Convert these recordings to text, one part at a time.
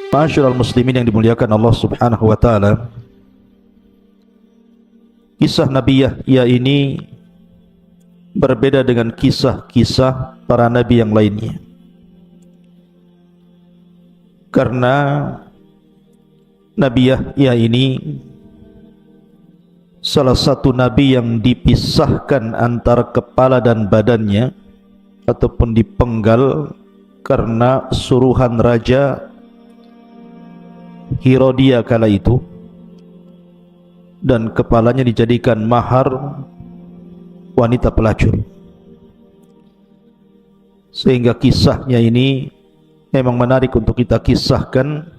Ma'asyiral muslimin yang dimuliakan Allah Subhanahu wa taala, kisah Nabi Yahya ini berbeda dengan kisah-kisah para nabi yang lainnya. Karena Nabi Yahya ini salah satu nabi yang dipisahkan antara kepala dan badannya ataupun dipenggal karena suruhan raja Herodia kala itu, dan kepalanya dijadikan mahar wanita pelacur. Sehingga kisahnya ini memang menarik untuk kita kisahkan,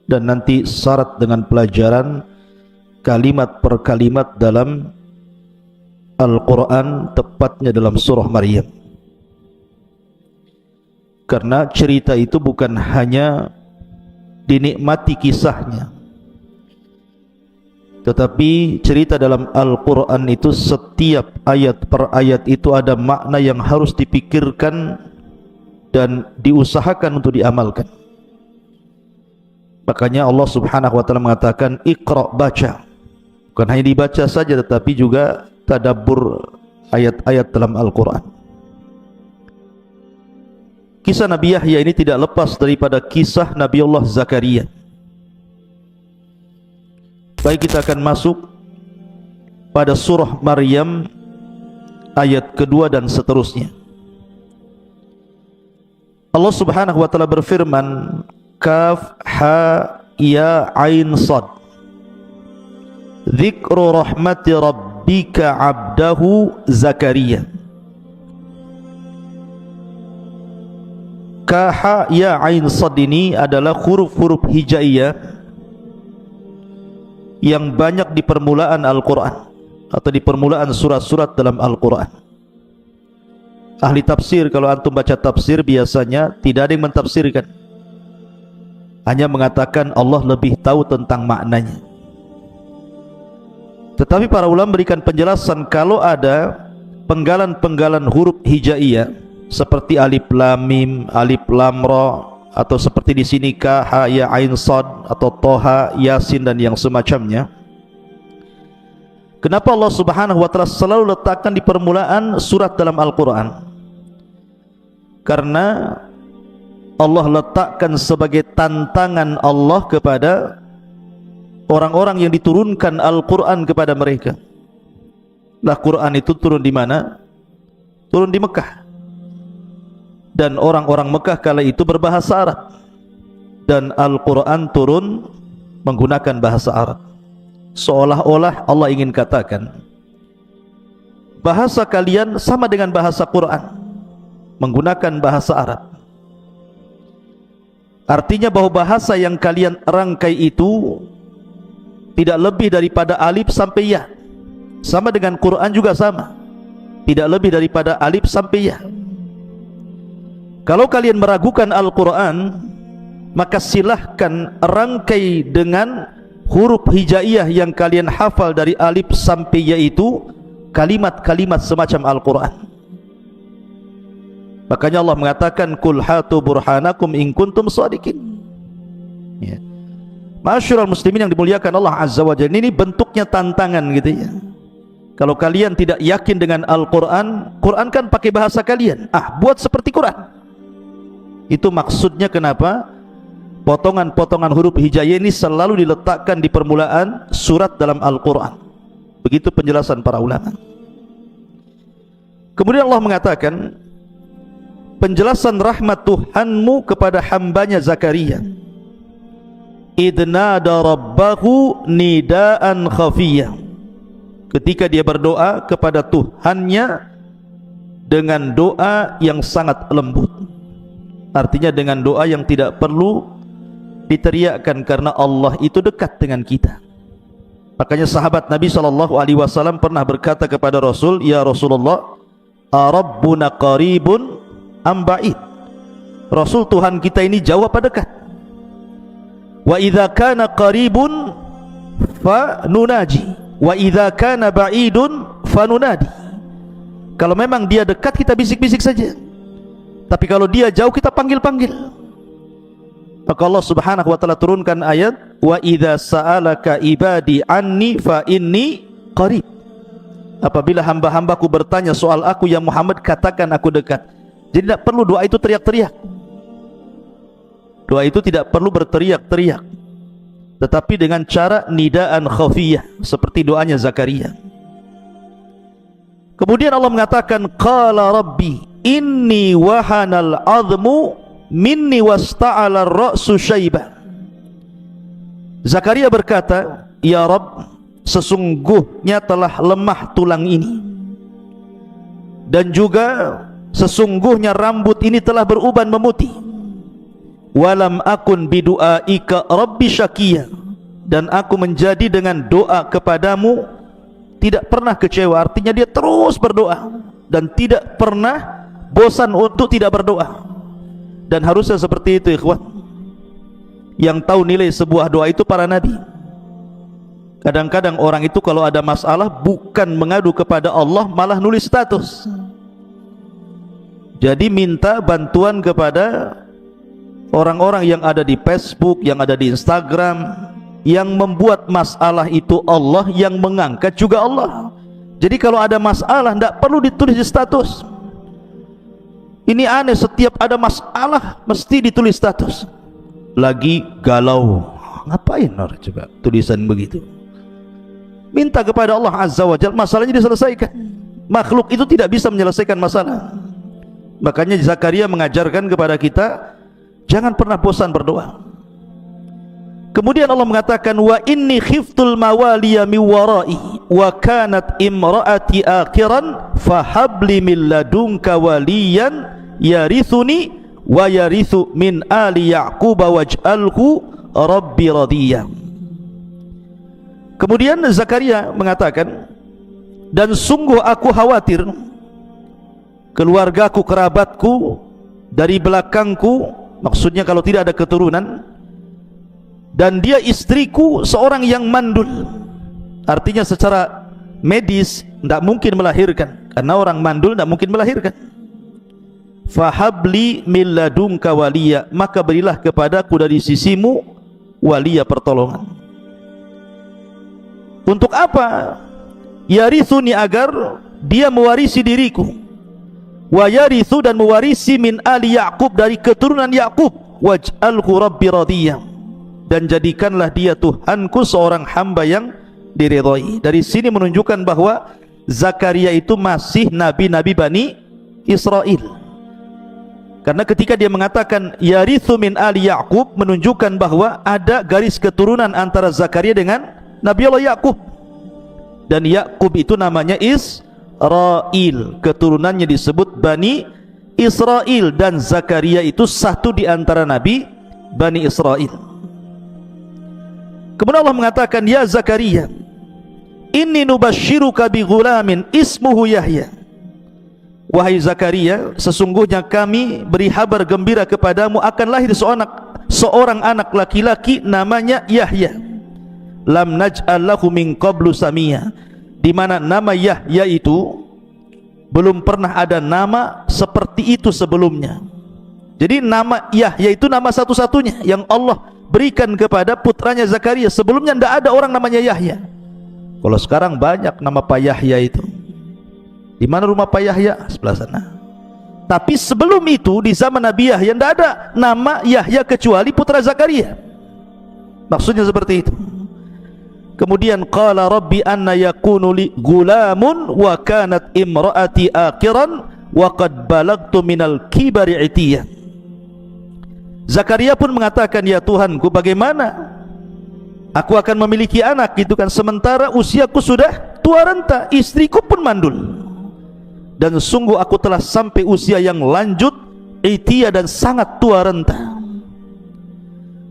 dan nanti syarat dengan pelajaran kalimat per kalimat dalam Al-Quran, tepatnya dalam surah Maryam. Karena cerita itu bukan hanya dinikmati kisahnya, tetapi cerita dalam Al-Quran itu setiap ayat per ayat itu ada makna yang harus dipikirkan dan diusahakan untuk diamalkan. Makanya Allah Subhanahu wa taala mengatakan Iqra, baca. Bukan hanya dibaca saja, tetapi juga tadabbur ayat-ayat dalam Al-Quran. Kisah Nabi Yahya ini tidak lepas daripada kisah Nabiullah Zakaria. Baik, kita akan masuk pada surah Maryam ayat kedua dan seterusnya. Allah Subhanahu wa taala berfirman, Kaf ha ya ain sad, Dzikru rahmati rabbika abdahu Zakaria. Kaha ya ain sad ini adalah huruf-huruf hijaiyah yang banyak di permulaan Al-Quran atau di permulaan surat-surat dalam Al-Quran. Ahli tafsir, kalau antum baca tafsir, biasanya tidak ada yang mentafsirkan, hanya mengatakan Allah lebih tahu tentang maknanya. Tetapi para ulama berikan penjelasan, kalau ada penggalan-penggalan huruf hijaiyah seperti alif lam mim, alif lam ra, atau seperti di sini ka ha ya ain sad, atau toha, yasin, dan yang semacamnya. Kenapa Allah Subhanahu wa taala selalu letakkan di permulaan surat dalam Al-Quran? Karena Allah letakkan sebagai tantangan Allah kepada orang-orang yang diturunkan Al-Quran kepada mereka. Nah, Quran itu turun di mana? Turun di Mekah. Dan orang-orang Mekah kala itu berbahasa Arab, dan Al-Quran turun menggunakan bahasa Arab. Seolah-olah Allah ingin katakan, bahasa kalian sama dengan bahasa Quran, menggunakan bahasa Arab. Artinya bahwa bahasa yang kalian rangkai itu tidak lebih daripada alif sampai ya. Sama dengan Quran juga sama, tidak lebih daripada alif sampai ya. Kalau kalian meragukan Al-Quran, maka silahkan rangkai dengan huruf hijaiyah yang kalian hafal dari alif sampai ya itu kalimat-kalimat semacam Al-Quran. Makanya Allah mengatakan, Qul hatu burhanakum in kuntum shadiqin. Ya. Ma'asyiral muslimin yang dimuliakan Allah Azza wa Jalla, ini bentuknya tantangan gitu ya. Kalau kalian tidak yakin dengan Al-Quran, Quran kan pakai bahasa kalian, buat seperti Quran. Itu maksudnya kenapa potongan-potongan huruf hijaiyah ini selalu diletakkan di permulaan surat dalam Al-Quran. Begitu penjelasan para ulama. Kemudian Allah mengatakan penjelasan rahmat Tuhanmu kepada hambanya Zakaria. Idnada rabbahu nidaan khafiyah. Ketika dia berdoa kepada Tuhannya dengan doa yang sangat lembut. Artinya dengan doa yang tidak perlu diteriakkan, karena Allah itu dekat dengan kita. Makanya sahabat Nabi SAW pernah berkata kepada Rasul, Ya Rasulullah, Arabbuna qaribun am ba'id? Rasul, Tuhan kita ini jauh apa dekat? Wa idza kana qaribun fa nunaji, wa idza kana ba'idun fa nunadi. Kalau memang dia dekat, kita bisik-bisik saja. Tapi kalau dia jauh, kita panggil-panggil. Maka Allah Subhanahu wa taala turunkan ayat, wa idza sa'alaka ibadi anni fa inni qarib. Apabila hamba-hambaku bertanya soal aku ya Muhammad, katakan aku dekat. Jadi tidak perlu doa itu teriak-teriak. Doa itu tidak perlu berteriak-teriak, tetapi dengan cara nidaan khafiyah, seperti doanya Zakaria. Kemudian Allah mengatakan, qala rabbi inni wahanal azmu minni wasta'ala ar-ra'su syaiba. Zakaria berkata, ya Rabb, sesungguhnya telah lemah tulang ini, dan juga sesungguhnya rambut ini telah beruban memutih. Walam akun bidu'aika rabbi syakiya, dan aku menjadi dengan doa kepadamu tidak pernah kecewa. Artinya dia terus berdoa dan tidak pernah bosan untuk tidak berdoa. Dan harusnya seperti itu, ikhwan. Yang tahu nilai sebuah doa itu para nabi. Kadang-kadang orang itu kalau ada masalah bukan mengadu kepada Allah, malah nulis status. Jadi minta bantuan kepada orang-orang yang ada di Facebook, yang ada di Instagram. Yang membuat masalah itu Allah, yang mengangkat juga Allah. Jadi kalau ada masalah tidak perlu ditulis di status. Ini aneh, setiap ada masalah mesti ditulis status. Lagi galau, ngapain orang coba tulisan begitu? Minta kepada Allah Azza wa Jalla, masalahnya diselesaikan. Makhluk itu tidak bisa menyelesaikan masalah. Makanya Zakaria mengajarkan kepada kita, jangan pernah bosan berdoa. Kemudian Allah mengatakan, wa inni khiftul mawaliya min warai wa kanat imraati akhiran fahabli min ladunka waliyan yarithuni wa yarithu min ali ya'qub waj'alhu rabbi radiyya. Kemudian Zakaria mengatakan, dan sungguh aku khawatir keluargaku, kerabatku dari belakangku, maksudnya kalau tidak ada keturunan, dan dia istriku seorang yang mandul. Artinya secara medis tidak mungkin melahirkan, karena orang mandul tidak mungkin melahirkan. Fahabli min ladunka waliya, maka berilah kepadaku dari sisimu waliya, pertolongan. Untuk apa? Yarithuni, agar dia mewarisi diriku. Wa yarithu, dan mewarisi min ali Ya'qub, dari keturunan Ya'qub. Waj'alhu rabbi radiyya, dan jadikanlah dia Tuhanku seorang hamba yang diridhai. Dari sini menunjukkan bahwa Zakaria itu masih nabi-nabi Bani Israel. Karena ketika dia mengatakan yarithu min ali Ya'qub, menunjukkan bahwa ada garis keturunan antara Zakaria dengan Nabi Allah Ya'qub. Dan Ya'qub itu namanya Israel, keturunannya disebut Bani Israel, dan Zakaria itu satu di antara nabi Bani Israel. Kemudian Allah mengatakan, ya Zakaria, inni nubashiruka bi ghulamin ismuhu Yahya. Wahai Zakaria, sesungguhnya kami beri kabar gembira kepadamu akan lahir seorang anak laki-laki namanya Yahya. Lam naj'al lahu min qablu samia, di mana nama Yahya itu belum pernah ada nama seperti itu sebelumnya. Jadi nama Yahya itu nama satu-satunya yang Allah berikan kepada putranya Zakaria. Sebelumnya tidak ada orang namanya Yahya. Kalau sekarang banyak nama Pak Yahya itu. Di mana rumah Pak Yahya? Sebelah sana. Tapi sebelum itu, di zaman Nabi Yahya, tidak ada nama Yahya kecuali putra Zakaria. Maksudnya seperti itu. Kemudian qala rabbi anna yakunu li gulamun wa kanat imraati akhiran wa qad balagtu minal kibari itiyan. Zakaria pun mengatakan, ya Tuhanku, bagaimana aku akan memiliki anak gitu kan, sementara usiaku sudah tua renta, istriku pun mandul, dan sungguh aku telah sampai usia yang lanjut, itiya, dan sangat tua renta.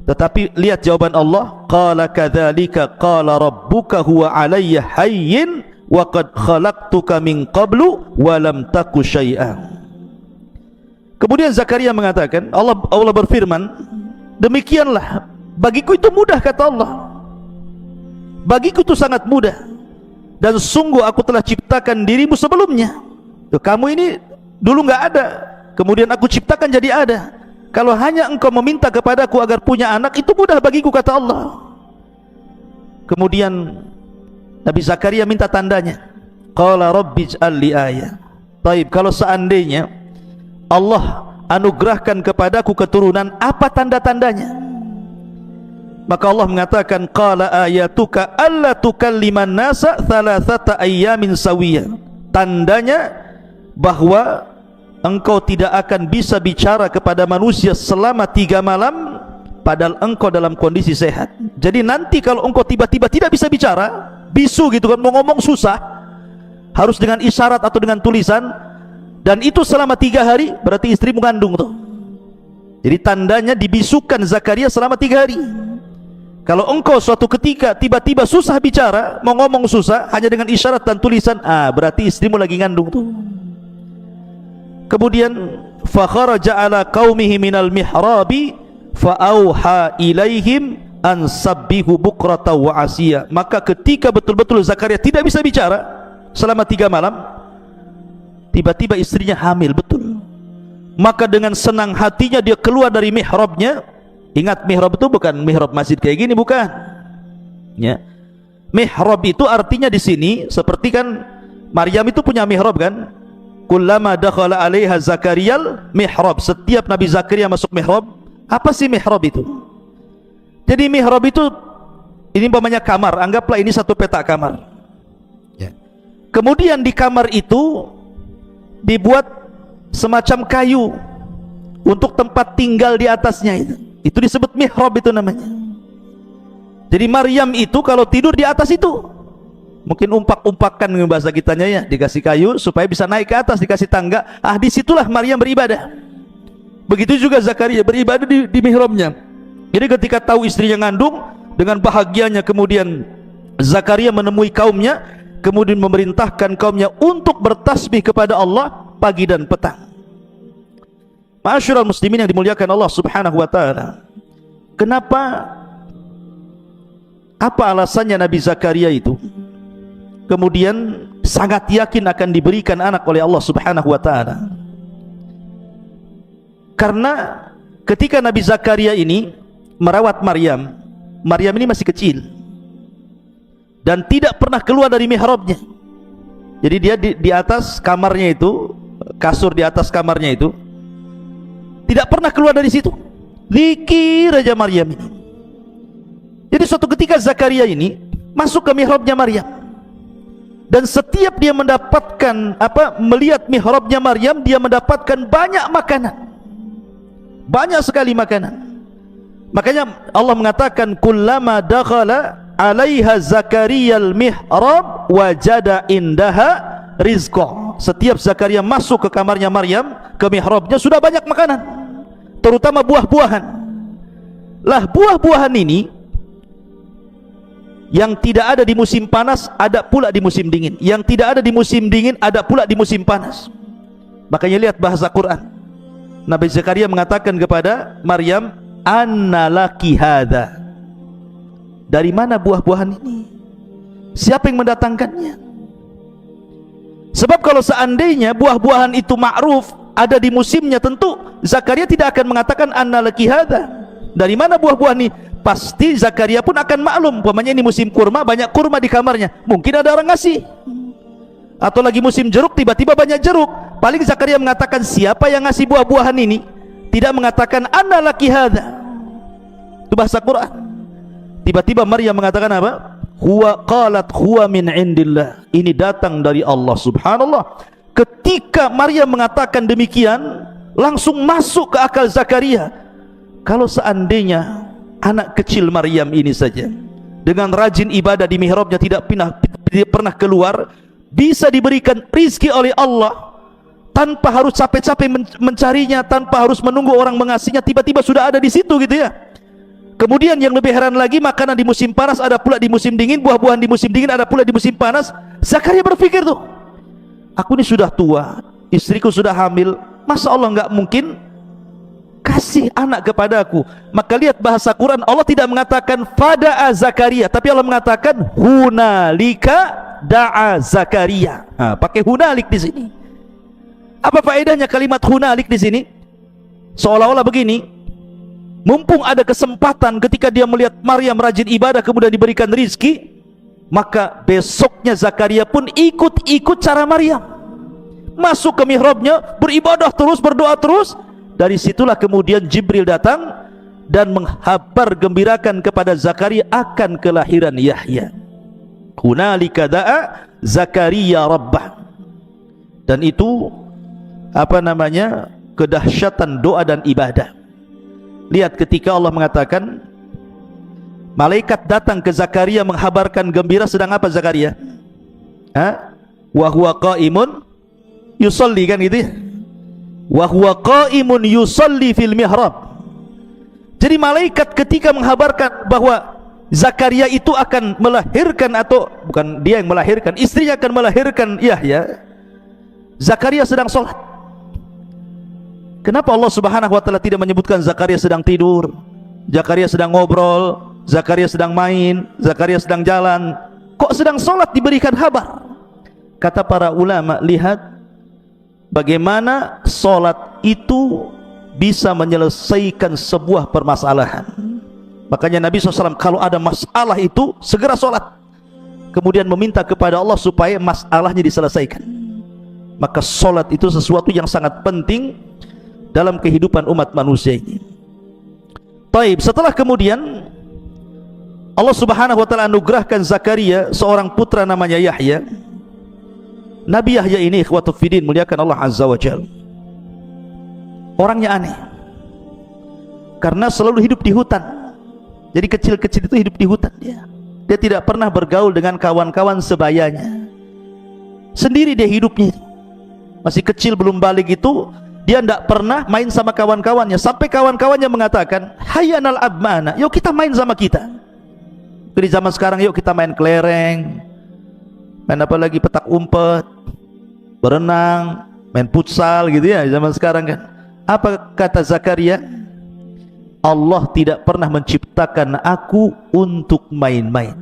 Tetapi lihat jawaban Allah, qala kadzalika qala rabbuka huwa alayya hayyin wa qad khalaqtuka min qablu wa lam taku syai'an. Kemudian Zakaria mengatakan, Allah berfirman, demikianlah bagiku itu mudah, kata Allah. Bagiku itu sangat mudah, dan sungguh aku telah ciptakan dirimu sebelumnya. Kamu ini dulu nggak ada, kemudian aku ciptakan jadi ada. Kalau hanya engkau meminta kepadaku agar punya anak, itu mudah bagiku, kata Allah. Kemudian Nabi Zakaria minta tandanya. Qala rabbij'al li ayah. Taib, kalau seandainya Allah anugerahkan kepadaku keturunan, apa tanda-tandanya? Maka Allah mengatakan, qala ayatuka alla tukalliman nasa thalathata ayyamin sawiyya. Tandanya bahwa engkau tidak akan bisa bicara kepada manusia selama 3 malam, padahal engkau dalam kondisi sehat. Jadi nanti kalau engkau tiba-tiba tidak bisa bicara, bisu gitu kan, mau ngomong susah, harus dengan isyarat atau dengan tulisan, dan itu selama 3 hari, berarti istri mengandung tuh. Jadi tandanya dibisukan Zakaria selama 3 hari. Kalau engkau suatu ketika tiba-tiba susah bicara, mau ngomong susah, hanya dengan isyarat dan tulisan, berarti istrimu lagi ngandung tuh. Kemudian fa kharaja ala qaumihi minal mihrabi fa auha ilaihim an sabbihu bukrata wa asiya. Maka ketika betul-betul Zakaria tidak bisa bicara selama 3 malam, tiba-tiba istrinya hamil betul. Maka dengan senang hatinya dia keluar dari mihrabnya. Ingat, mihrab itu bukan mihrab masjid kayak gini, bukan ya. Mihrab itu artinya di sini seperti kan Maryam itu punya mihrab kan. Kullama dakhala 'alaiha Zakariyal mihrab. Setiap Nabi Zakaria masuk mihrab. Apa sih mihrab itu? Jadi mihrab itu, ini umpamanya kamar, anggaplah ini satu petak kamar ya. Kemudian di kamar itu dibuat semacam kayu untuk tempat tinggal di atasnya. Itu disebut mihrab, itu namanya. Jadi Maryam itu kalau tidur di atas itu, mungkin umpak-umpakan bahasa kitanya ya, dikasih kayu supaya bisa naik ke atas, dikasih tangga. Disitulah Maryam beribadah. Begitu juga Zakaria beribadah di mihrabnya. Jadi ketika tahu istrinya ngandung, dengan bahagianya kemudian Zakaria menemui kaumnya, kemudian memerintahkan kaumnya untuk bertasbih kepada Allah pagi dan petang. Ma'asyiral muslimin yang dimuliakan Allah Subhanahu wa taala. Kenapa? Apa alasannya Nabi Zakaria itu kemudian sangat yakin akan diberikan anak oleh Allah Subhanahu wa taala? Karena ketika Nabi Zakaria ini merawat Maryam, Maryam ini masih kecil dan tidak pernah keluar dari mihrabnya. Jadi dia di atas kamarnya itu, kasur di atas kamarnya itu, tidak pernah keluar dari situ. Zikir aja Maryam ini. Jadi suatu ketika Zakaria ini masuk ke mihrabnya Maryam, dan setiap dia mendapatkan melihat mihrabnya Maryam, dia mendapatkan banyak makanan, banyak sekali makanan. Makanya Allah mengatakan, kullama dakhala 'alaiha Zakariyal mihrab wajada indaha rizqa. Setiap Zakaria masuk ke kamarnya Maryam, ke mihrabnya, sudah banyak makanan, terutama buah-buahan. Lah buah-buahan ini yang tidak ada di musim panas, ada pula di musim dingin. Yang tidak ada di musim dingin, ada pula di musim panas. Makanya lihat bahasa Quran. Nabi Zakaria mengatakan kepada Maryam, anna laki hadza. Dari mana buah-buahan ini? Siapa yang mendatangkannya? Sebab kalau seandainya buah-buahan itu ma'ruf, ada di musimnya, tentu Zakaria tidak akan mengatakan anna laki hadza. Dari mana buah-buahan ini? Pasti Zakaria pun akan maklum, umpamanya ini musim kurma, banyak kurma di kamarnya, mungkin ada orang ngasih. Atau lagi musim jeruk, tiba-tiba banyak jeruk, paling Zakaria mengatakan siapa yang ngasih buah-buahan ini, tidak mengatakan anna laki hadza. Itu bahasa Quran. Tiba-tiba Maryam mengatakan apa? Huwa min indillah. Ini datang dari Allah. Subhanallah. Ketika Maryam mengatakan demikian, langsung masuk ke akal Zakaria. Kalau seandainya anak kecil Maryam ini saja dengan rajin ibadah di mihrabnya, tidak pernah keluar, bisa diberikan rizki oleh Allah tanpa harus capek-capek mencarinya, tanpa harus menunggu orang mengasihnya, tiba-tiba sudah ada di situ gitu ya. Kemudian yang lebih heran lagi, makanan di musim panas ada pula di musim dingin, buah-buahan di musim dingin ada pula di musim panas. Zakaria berpikir tuh, aku ini sudah tua, istriku sudah hamil, masa Allah nggak mungkin kasih anak kepadaku? Maka lihat bahasa Quran, Allah tidak mengatakan fada'a Zakaria, tapi Allah mengatakan hunalika da'a Zakaria. Pakai hunalik di sini. Apa faedahnya kalimat hunalik di sini? Seolah-olah begini, mumpung ada kesempatan ketika dia melihat Maryam rajin ibadah kemudian diberikan rizki, maka besoknya Zakaria pun ikut-ikut cara Maryam, masuk ke mihrabnya, beribadah terus, berdoa terus. Dari situlah kemudian Jibril datang dan menghabar gembirakan kepada Zakaria akan kelahiran Yahya. Hunalika da'a Zakaria rabbah. Dan itu kedahsyatan doa dan ibadah. Lihat ketika Allah mengatakan malaikat datang ke Zakaria menghabarkan gembira, sedang apa Zakaria? Wa huwa qaimun yusalli, kan gitu ya. Wa huwa qaimun yusalli fil mihrab. Jadi malaikat ketika menghabarkan bahwa Zakaria itu akan melahirkan, atau bukan dia yang melahirkan, istrinya akan melahirkan Yahya, Zakaria sedang sholat. Kenapa Allah Subhanahu wa ta'ala tidak menyebutkan Zakaria sedang tidur, Zakaria sedang ngobrol, Zakaria sedang main, Zakaria sedang jalan? Kok sedang sholat diberikan kabar? Kata para ulama, lihat bagaimana sholat itu bisa menyelesaikan sebuah permasalahan. Makanya Nabi SAW kalau ada masalah itu segera sholat, kemudian meminta kepada Allah supaya masalahnya diselesaikan. Maka sholat itu sesuatu yang sangat penting dalam kehidupan umat manusia ini. Taib, setelah kemudian Allah Subhanahu wa ta'ala anugerahkan Zakaria seorang putra namanya Yahya. Nabi Yahya ini, ikhwatu fiddin, muliakan Allah Azza wa Jalla, orangnya aneh karena selalu hidup di hutan. Jadi kecil-kecil itu hidup di hutan dia tidak pernah bergaul dengan kawan-kawan sebayanya. Sendiri dia hidupnya. Masih kecil belum balik itu dia tidak pernah main sama kawan-kawannya, sampai kawan-kawannya mengatakan, "Hayyanal abmana, yuk kita main sama kita." Di zaman sekarang yuk kita main kelereng, main apa lagi, petak umpet, berenang, main futsal gitu ya zaman sekarang kan. Apa kata Zakaria? Allah tidak pernah menciptakan aku untuk main-main.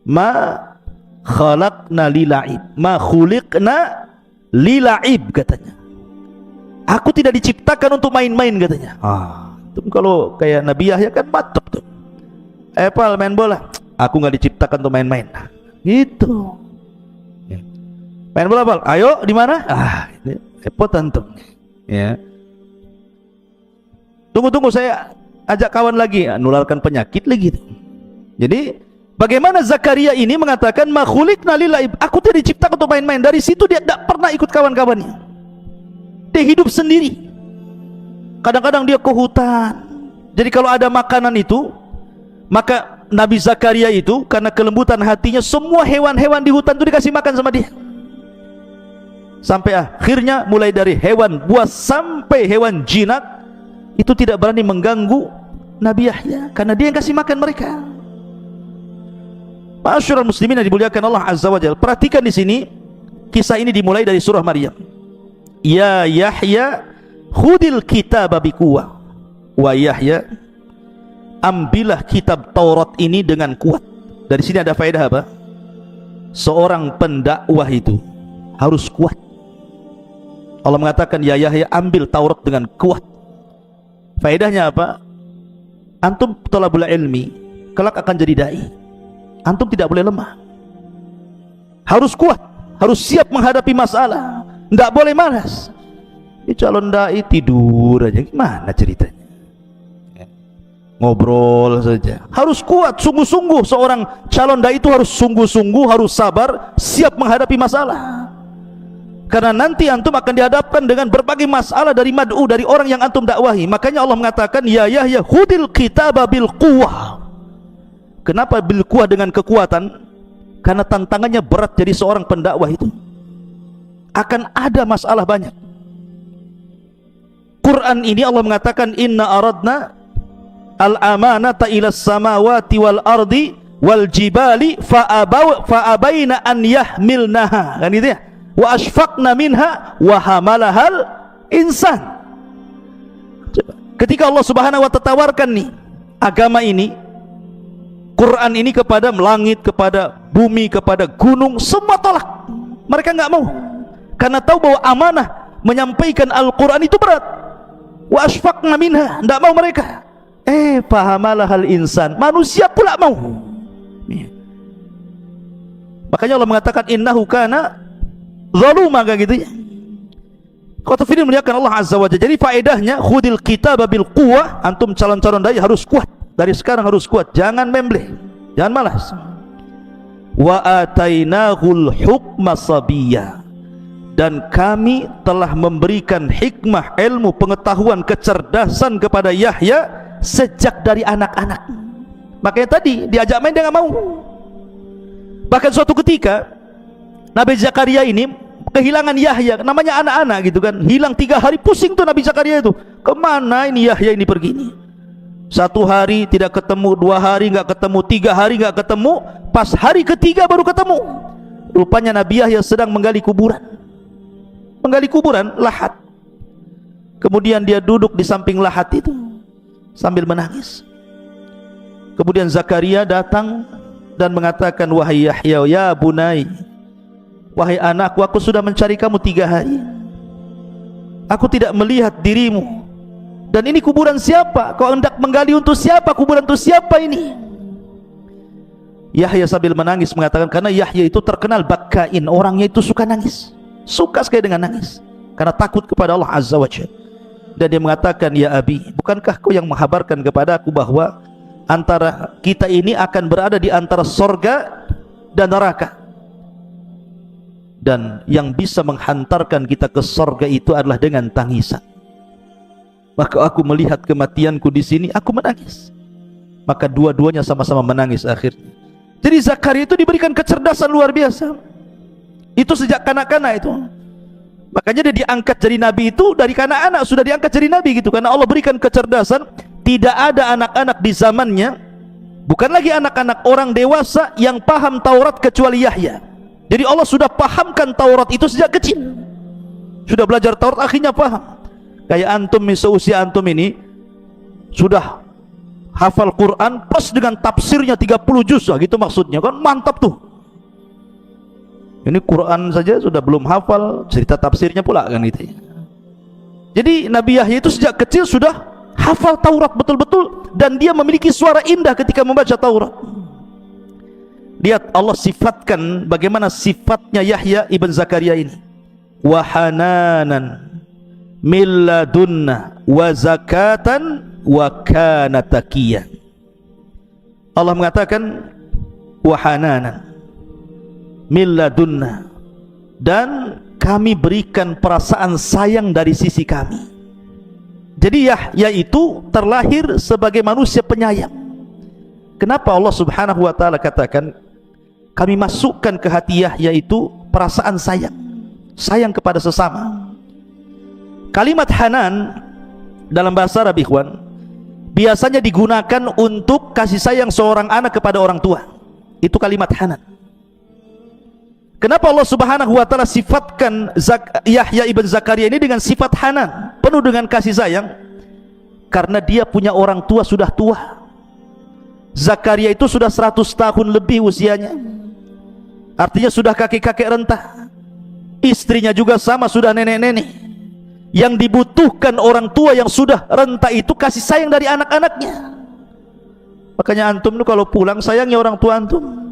Ma khalaqna lila'ib, ma khuliqna lila'ib, katanya. Aku tidak diciptakan untuk main-main, katanya. Itu kalau kayak Nabi Yahya kan mantap tuh. Pal, main bola. Aku nggak diciptakan untuk main-main. Gitu. Main bola, Pal. Ayo, di mana? Ini repot antum. Ya. Tunggu, saya ajak kawan lagi, nularkan penyakit lagi. Jadi bagaimana Zakaria ini mengatakan makhuliqna lillahi, aku tidak diciptakan untuk main-main. Dari situ dia tidak pernah ikut kawan-kawannya. Dia hidup sendiri. Kadang-kadang dia ke hutan. Jadi kalau ada makanan itu, maka Nabi Zakaria itu karena kelembutan hatinya, semua hewan-hewan di hutan itu dikasih makan sama dia. Sampai akhirnya mulai dari hewan buas sampai hewan jinak itu tidak berani mengganggu Nabi Yahya karena dia yang kasih makan mereka. Ma'asyiral muslimin yang dimuliakan Allah Azza wa Jalla, perhatikan di sini kisah ini dimulai dari surah Maryam. Ya Yahya khudil kitaba biquwwah, wa Yahya, ambillah kitab Taurat ini dengan kuat. Dari sini ada faedah apa? Seorang pendakwah itu harus kuat. Allah mengatakan ya Yahya, ambil Taurat dengan kuat. Faedahnya apa? Antum thalabul ilmi kelak akan jadi dai. Antum tidak boleh lemah, harus kuat, harus siap menghadapi masalah, tidak boleh malas. Ini calon dai tidur aja, gimana ceritanya? Ngobrol saja. Harus kuat, sungguh-sungguh. Seorang calon dai itu harus sungguh-sungguh, harus sabar, siap menghadapi masalah. Karena nanti antum akan dihadapkan dengan berbagai masalah dari mad'u, dari orang yang antum dakwahi. Makanya Allah mengatakan ya Yahya khudil kitaba bil quwwah. Kenapa bil quwwah, dengan kekuatan? Karena tantangannya berat. Jadi seorang pendakwah itu akan ada masalah banyak. Quran ini Allah mengatakan inna aradna al-amanata ilas samawati wal ardi wal jibali fa'abaina an yahmilnaha, kan gitu ya. Wa ashfaqna minha wa hamalahal insan. Ketika Allah Subhanahu wa ta'ala tawarkan nih agama ini, Quran ini kepada langit, kepada bumi, kepada gunung, semua tolak. Mereka nggak mau karena tahu bahwa amanah menyampaikan Al-Quran itu berat. wa asfaqna minha, tidak mau mereka. Fahamalah hal insan, manusia pula mau. Makanya Allah mengatakan innahu kana zaluma, gitu ya. Kata firman muliakan Allah Azza wa Jalla. Jadi faedahnya khudil kitaba bil quwwah, antum calon-calon dai harus kuat. Dari sekarang harus kuat, jangan membleh, jangan malas. Wa atainahul hukma sabiyya, dan kami telah memberikan hikmah, ilmu, pengetahuan, kecerdasan kepada Yahya sejak dari anak-anak. Makanya tadi diajak main dia nggak mau. Bahkan suatu ketika Nabi Zakaria ini kehilangan Yahya, namanya anak-anak gitu kan, hilang 3 hari, pusing tuh Nabi Zakaria itu, kemana ini Yahya ini pergi ini. 1 hari tidak ketemu, 2 hari nggak ketemu, 3 hari nggak ketemu, pas hari ketiga baru ketemu. Rupanya Nabi Yahya sedang menggali kuburan, lahat. Kemudian dia duduk di samping lahat itu sambil menangis. Kemudian Zakaria datang dan mengatakan, wahai Yahya, ya bunai, wahai anakku, aku sudah mencari kamu 3 hari. Aku tidak melihat dirimu. Dan ini kuburan siapa? Kau hendak menggali untuk siapa? Kuburan untuk siapa ini? Yahya sambil menangis mengatakan, karena Yahya itu terkenal bakain, orangnya itu suka nangis, suka sekali dengan nangis, karena takut kepada Allah Azza wa Jalla. Dan dia mengatakan, ya Abi, bukankah kau yang menghabarkan kepada aku bahwa antara kita ini akan berada di antara sorga dan neraka, dan yang bisa menghantarkan kita ke sorga itu adalah dengan tangisan. Maka aku melihat kematianku di sini, aku menangis. Maka dua-duanya sama-sama menangis akhirnya. Jadi Zakaria itu diberikan kecerdasan luar biasa. Itu sejak kanak-kanak itu. Makanya dia diangkat jadi nabi itu dari kanak-kanak, sudah diangkat jadi nabi gitu, karena Allah berikan kecerdasan. Tidak ada anak-anak di zamannya, bukan lagi anak-anak, orang dewasa yang paham Taurat kecuali Yahya. Jadi Allah sudah pahamkan Taurat itu sejak kecil. Sudah belajar Taurat, akhirnya paham. Kayak antum, seusia antum ini sudah hafal Quran plus dengan tafsirnya 30 juz lah, gitu maksudnya kan, mantap tuh. Ini Quran saja sudah belum hafal, cerita tafsirnya pula kan gitu. Jadi Nabi Yahya itu sejak kecil sudah hafal Taurat betul-betul, dan dia memiliki suara indah ketika membaca Taurat. Lihat Allah sifatkan bagaimana sifatnya Yahya ibn Zakaria ini. Wa hananan min ladunna wa zakatan wa kana taqiyyan. Allah mengatakan wa hananan min ladunna, dan kami berikan perasaan sayang dari sisi kami. Jadi Yahya itu terlahir sebagai manusia penyayang. Kenapa Allah Subhanahu wa taala katakan kami masukkan ke hati Yahya itu perasaan sayang, sayang kepada sesama. Kalimat hanan dalam bahasa Arab, ikhwan, biasanya digunakan untuk kasih sayang seorang anak kepada orang tua. Itu kalimat hanan. Kenapa Allah Subhanahu wa taala sifatkan Yahya ibn Zakaria ini dengan sifat hanan, penuh dengan kasih sayang? Karena dia punya orang tua sudah tua. Zakaria itu sudah 100 tahun lebih usianya, artinya sudah kakek-kakek renta. Istrinya juga sama, sudah nenek-nenek. Yang dibutuhkan orang tua yang sudah renta itu kasih sayang dari anak-anaknya. Makanya antum itu kalau pulang sayangi orang tua antum.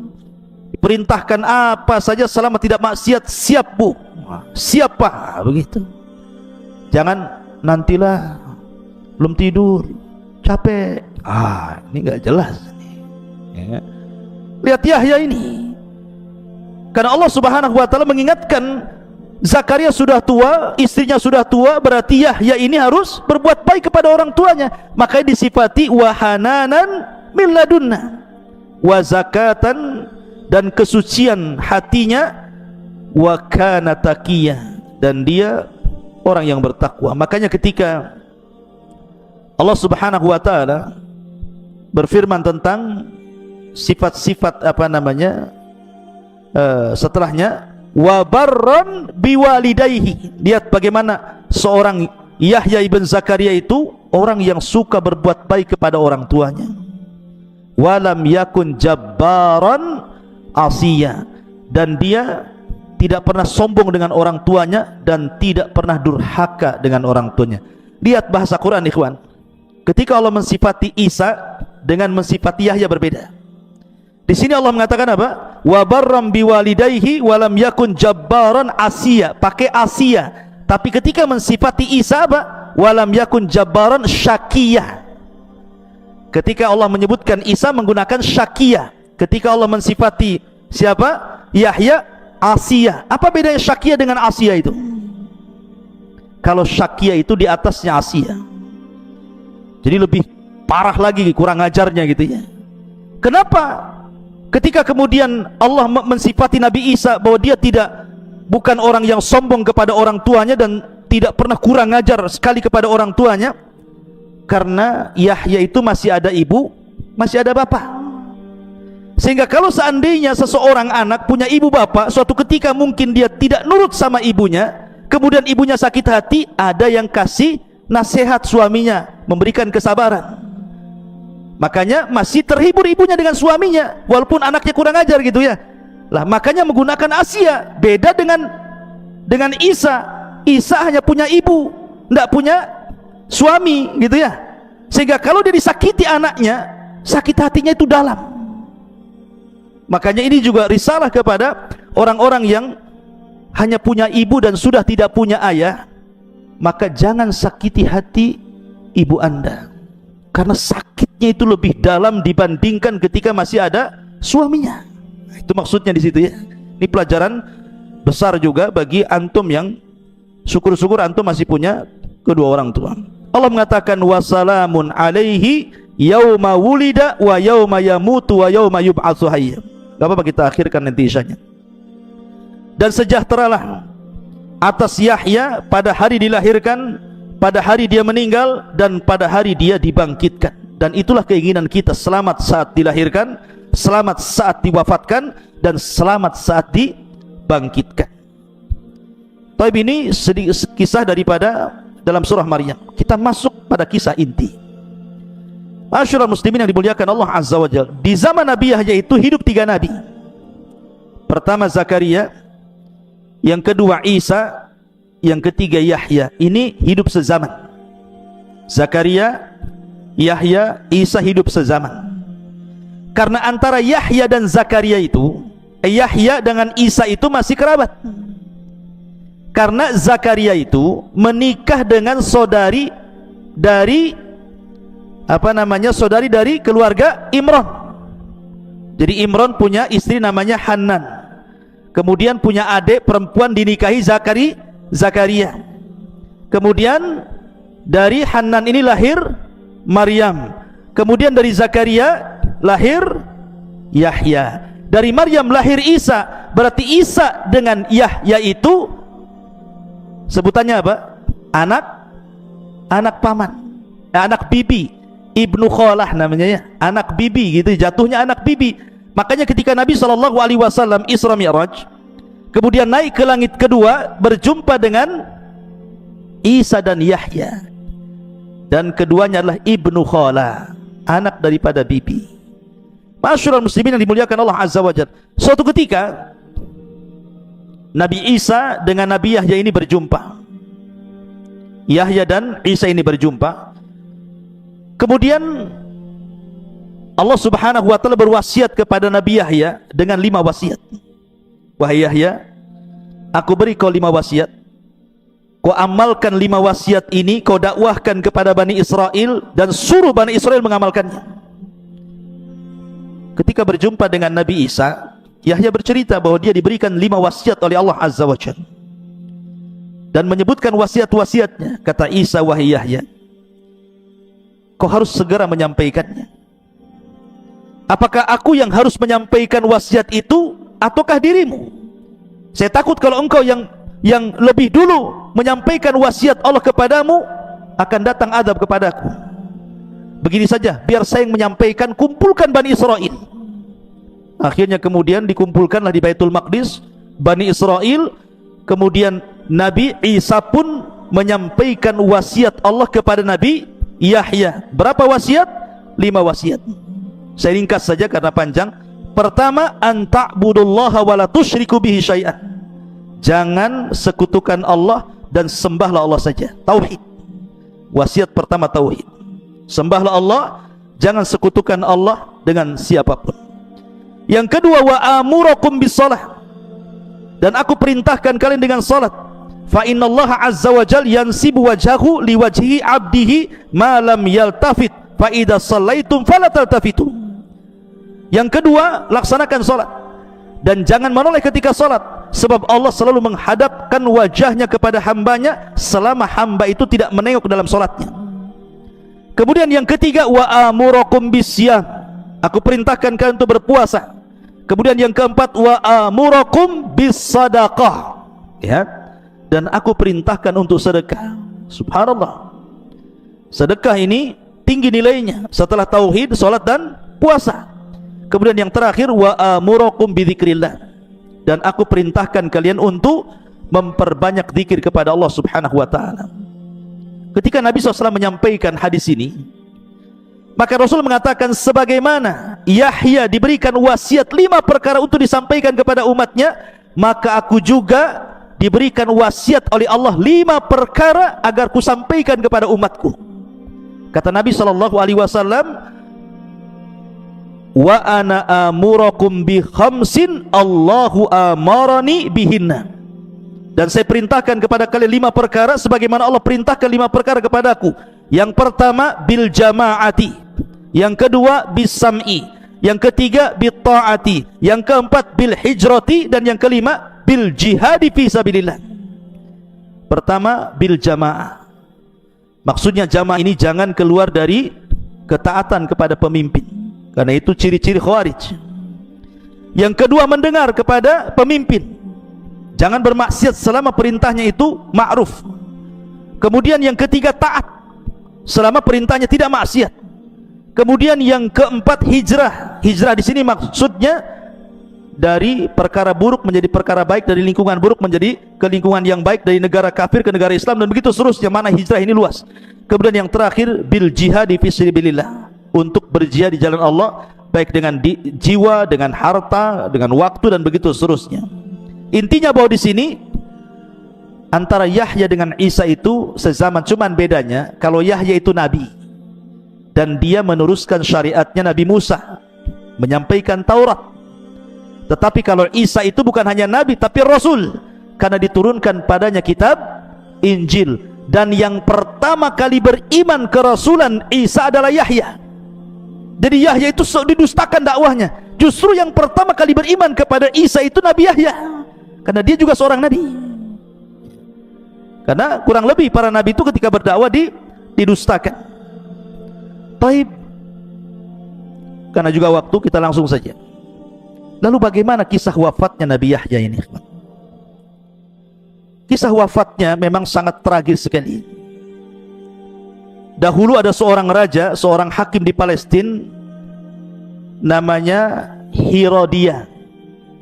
Perintahkan apa saja selama tidak maksiat, siap bu, siap pak, begitu. Jangan nantilah, belum tidur, capek, ini nggak jelas ya. Lihat Yahya ini, karena Allah Subhanahu wa taala mengingatkan Zakaria sudah tua, istrinya sudah tua, berarti Yahya ini harus berbuat baik kepada orang tuanya. Makanya disifati wahananan min ladunna wa zakatan, dan kesucian hatinya, wa kana taqiyya, dan dia orang yang bertakwa. Makanya ketika Allah Subhanahu wa taala berfirman tentang sifat-sifat setelahnya, wa barran biwalidayhi, lihat bagaimana seorang Yahya ibn Zakaria itu orang yang suka berbuat baik kepada orang tuanya. Walam yakun jabbaran asiya, dan dia tidak pernah sombong dengan orang tuanya dan tidak pernah durhaka dengan orang tuanya. Lihat bahasa Quran, ikhwan. Ketika Allah mensifati Isa dengan mensifati Yahya berbeda. Di sini Allah mengatakan apa? Wa barram biwalidayhi wa lam yakun jabbaran asiya. Pakai asiya. Tapi ketika mensifati Isa apa? Wa lam yakun jabbaran syakiyah. Ketika Allah menyebutkan Isa menggunakan syakiyah. Ketika Allah mensifati siapa? Yahya, asiya. Apa bedanya syakiyah dengan asiya itu? Kalau syakiyah itu di atasnya asiya. Jadi lebih parah lagi, kurang ajarnya gitu ya. Kenapa? Ketika kemudian Allah mensifati Nabi Isa bahwa dia bukan orang yang sombong kepada orang tuanya dan tidak pernah kurang ajar sekali kepada orang tuanya, karena Yahya itu masih ada ibu, masih ada bapak. Sehingga kalau seandainya seseorang anak punya ibu bapak, suatu ketika mungkin dia tidak nurut sama ibunya, kemudian ibunya sakit hati, ada yang kasih nasihat suaminya, memberikan kesabaran. Makanya masih terhibur ibunya dengan suaminya walaupun anaknya kurang ajar gitu ya. Lah makanya menggunakan Asia. Beda dengan Isa. Isa hanya punya ibu, tidak punya suami gitu ya. Sehingga kalau dia disakiti anaknya, sakit hatinya itu dalam. Makanya ini juga risalah kepada orang-orang yang hanya punya ibu dan sudah tidak punya ayah. Maka jangan sakiti hati ibu Anda, karena sakitnya itu lebih dalam dibandingkan ketika masih ada suaminya. Itu maksudnya di situ ya. Ini pelajaran besar juga bagi antum yang syukur-syukur antum masih punya kedua orang tua. Allah mengatakan wassalamun alaihi yauma wulida wa yauma yamutu wa yauma yub'atsu hayya. Gak apa-apa kita akhirkan nanti isyanya. Dan sejahteralah atas Yahya pada hari dilahirkan, pada hari dia meninggal, dan pada hari dia dibangkitkan. Dan itulah keinginan kita, selamat saat dilahirkan, selamat saat diwafatkan, dan selamat saat dibangkitkan. Tapi ini sedikit kisah daripada dalam surah Maryam. Kita masuk pada kisah inti. Ma'asyiral muslimin yang dimuliakan Allah Azza wa Jalla. Di zaman Nabi Yahya itu hidup 3 nabi. Pertama Zakaria, yang kedua Isa, yang ketiga Yahya. Ini hidup sezaman. Zakaria, Yahya, Isa hidup sezaman. Karena antara Yahya dan Zakaria itu, Yahya dengan Isa itu masih kerabat. Karena Zakaria itu menikah dengan saudari dari saudari dari keluarga Imran. Jadi Imran punya istri namanya Hanan. Kemudian punya adik perempuan dinikahi Zakaria. Kemudian dari Hanan ini lahir Maryam. Kemudian dari Zakaria lahir Yahya. Dari Maryam lahir Isa. Berarti Isa dengan Yahya itu sebutannya apa? Anak paman, anak bibi, ibnu kholah namanya ya, anak bibi gitu, jatuhnya anak bibi. Makanya ketika Nabi SAW Isra Mi'raj, kemudian naik ke langit kedua, berjumpa dengan Isa dan Yahya, dan keduanya adalah ibnu kholah, anak daripada bibi. Ma'asyiral muslimin yang dimuliakan Allah Azza wa Jalla. Suatu ketika Nabi Isa dengan Nabi Yahya ini berjumpa. Yahya dan Isa ini berjumpa. Kemudian Allah Subhanahu wa taala berwasiat kepada Nabi Yahya dengan 5 wasiat. Wahai Yahya, aku beri kau 5 wasiat. Kau amalkan 5 wasiat ini, kau dakwahkan kepada Bani Israel dan suruh Bani Israel mengamalkannya. Ketika berjumpa dengan Nabi Isa, Yahya bercerita bahwa dia diberikan 5 wasiat oleh Allah Azza wa Jalla. Dan menyebutkan wasiat-wasiatnya. Kata Isa, wahai Yahya, kau harus segera menyampaikannya. Apakah aku yang harus menyampaikan wasiat itu ataukah dirimu? Saya takut kalau engkau yang lebih dulu menyampaikan wasiat Allah kepadamu, akan datang azab kepadaku. Begini saja, biar saya yang menyampaikan, kumpulkan Bani Israel. Akhirnya kemudian dikumpulkanlah di Baitul Maqdis Bani Israel. Kemudian Nabi Isa pun menyampaikan wasiat Allah kepada Nabi Yahya. Berapa wasiat? 5 wasiat. Saya ringkas saja karena panjang. Pertama, an ta'budullaha wa la tusyriku bihi syai'an. Jangan sekutukan Allah dan sembahlah Allah saja. Tauhid. Wasiat pertama tauhid. Sembahlah Allah, jangan sekutukan Allah dengan siapapun. Yang kedua, wa amurakum bisalah, dan aku perintahkan kalian dengan salat. Fa innallaha azza wa jal yansibu wajhahu liwajhi abdihi ma lam yaltafit fa idza shallaitum fala taltafitu. Yang kedua, laksanakan salat dan jangan menoleh ketika salat, sebab Allah selalu menghadapkan wajahnya kepada hambanya selama hamba itu tidak menengok dalam salatnya. Kemudian yang ketiga, wa amurakum bisyam, aku perintahkan kalian untuk berpuasa. Kemudian yang keempat, wa amurakum bisadaqah, ya, dan aku perintahkan untuk sedekah. Subhanallah, sedekah ini tinggi nilainya setelah tauhid, salat dan puasa. Kemudian yang terakhir, wa amurakum bidzikrillah, dan aku perintahkan kalian untuk memperbanyak zikir kepada Allah Subhanahu wa taala. Ketika Nabi SAW menyampaikan hadis ini, maka Rasul mengatakan, sebagaimana Yahya diberikan wasiat 5 perkara untuk disampaikan kepada umatnya, maka aku juga diberikan wasiat oleh Allah 5 perkara agar kusampaikan kepada umatku. Kata Nabi SAW, wa ana amurakum bi khamsin Allahu amarani bihinna, dan saya perintahkan kepada kalian 5 perkara sebagaimana Allah perintahkan 5 perkara kepadaku. Yang pertama, bil jamaati, yang kedua bis sam'i, yang ketiga bil ta'ati, yang keempat bil hijrati, dan yang kelima bil jihadi fi sabilillah. Pertama, bil jamaah, maksudnya jamaah ini jangan keluar dari ketaatan kepada pemimpin, karena itu ciri-ciri khawarij. Yang kedua, mendengar kepada pemimpin, jangan bermaksiat selama perintahnya itu ma'ruf. Kemudian yang ketiga, taat selama perintahnya tidak maksiat. Kemudian yang keempat, hijrah. Hijrah di sini maksudnya dari perkara buruk menjadi perkara baik, dari lingkungan buruk menjadi ke lingkungan yang baik, dari negara kafir ke negara Islam, dan begitu seterusnya. Mana hijrah ini luas. Kemudian yang terakhir, bil jihad fi sabilillah, untuk berjihad di jalan Allah, baik dengan jiwa, dengan harta, dengan waktu, dan begitu seterusnya. Intinya bahwa di sini antara Yahya dengan Isa itu sezaman, cuman bedanya kalau Yahya itu nabi dan dia meneruskan syariatnya Nabi Musa, menyampaikan Taurat. Tetapi kalau Isa itu bukan hanya nabi tapi rasul, karena diturunkan padanya kitab Injil, dan yang pertama kali beriman kerasulan Isa adalah Yahya. Jadi Yahya itu didustakan dakwahnya. Justru yang pertama kali beriman kepada Isa itu Nabi Yahya, karena dia juga seorang nabi. Karena kurang lebih para nabi itu ketika berdakwah didustakan. Baik, karena juga waktu, kita langsung saja. Lalu bagaimana kisah wafatnya Nabi Yahya ini? Kisah wafatnya memang sangat tragis sekali. Dahulu ada seorang raja, seorang hakim di Palestina, namanya Herodia,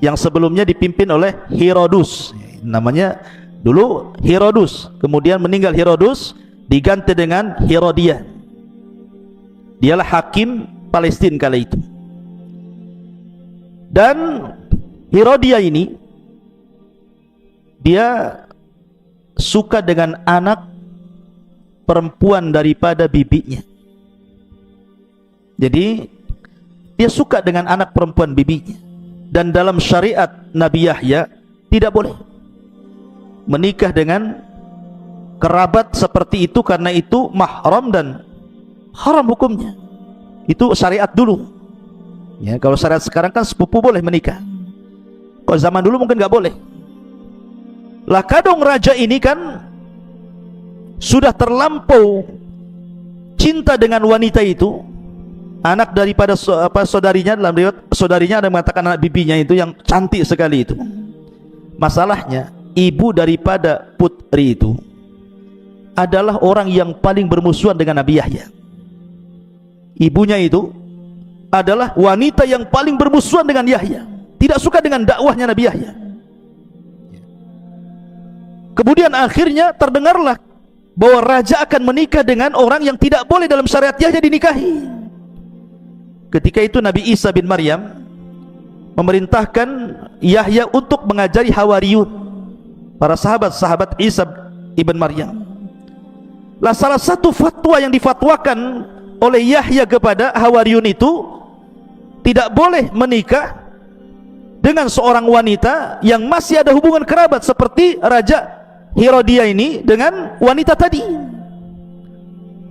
yang sebelumnya dipimpin oleh Herodus. Namanya dulu Herodus, kemudian meninggal Herodus, diganti dengan Herodia. Dialah hakim Palestina kala itu. Dan Herodia ini dia suka dengan anak perempuan daripada bibinya. Jadi dia suka dengan anak perempuan bibinya. Dan dalam syariat Nabi Yahya tidak boleh menikah dengan kerabat seperti itu, karena itu mahram dan haram hukumnya. Itu syariat dulu. Ya, kalau syariat sekarang kan sepupu boleh menikah. Kalau zaman dulu mungkin nggak boleh. Lah kadang raja ini kan sudah terlampau cinta dengan wanita itu, anak daripada saudarinya. Dalam riwayat saudarinya ada yang mengatakan anak bibinya itu yang cantik sekali itu. Masalahnya ibu daripada putri itu adalah orang yang paling bermusuhan dengan Nabi Yahya. Ibunya itu adalah wanita yang paling bermusuhan dengan Yahya, tidak suka dengan dakwahnya Nabi Yahya. Kemudian akhirnya terdengarlah bahwa raja akan menikah dengan orang yang tidak boleh dalam syariat Yahya dinikahi. Ketika itu Nabi Isa bin Maryam memerintahkan Yahya untuk mengajari Hawariyun, para sahabat-sahabat Isa ibn Maryam. Lah salah satu fatwa yang difatwakan oleh Yahya kepada Hawariyun itu, tidak boleh menikah dengan seorang wanita yang masih ada hubungan kerabat, seperti Raja Herodia ini dengan wanita tadi.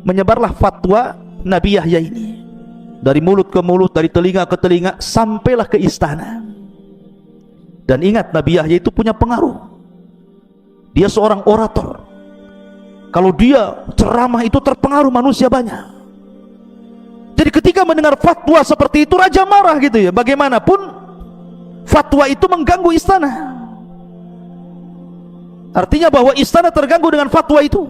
Menyebarlah fatwa Nabi Yahya ini dari mulut ke mulut, dari telinga ke telinga, sampailah ke istana. Dan ingat, Nabi Yahya itu punya pengaruh. Dia seorang orator. Kalau dia ceramah itu terpengaruh manusia banyak. Jadi ketika mendengar fatwa seperti itu, raja marah gitu ya. Bagaimanapun fatwa itu mengganggu istana. Artinya bahwa istana terganggu dengan fatwa itu.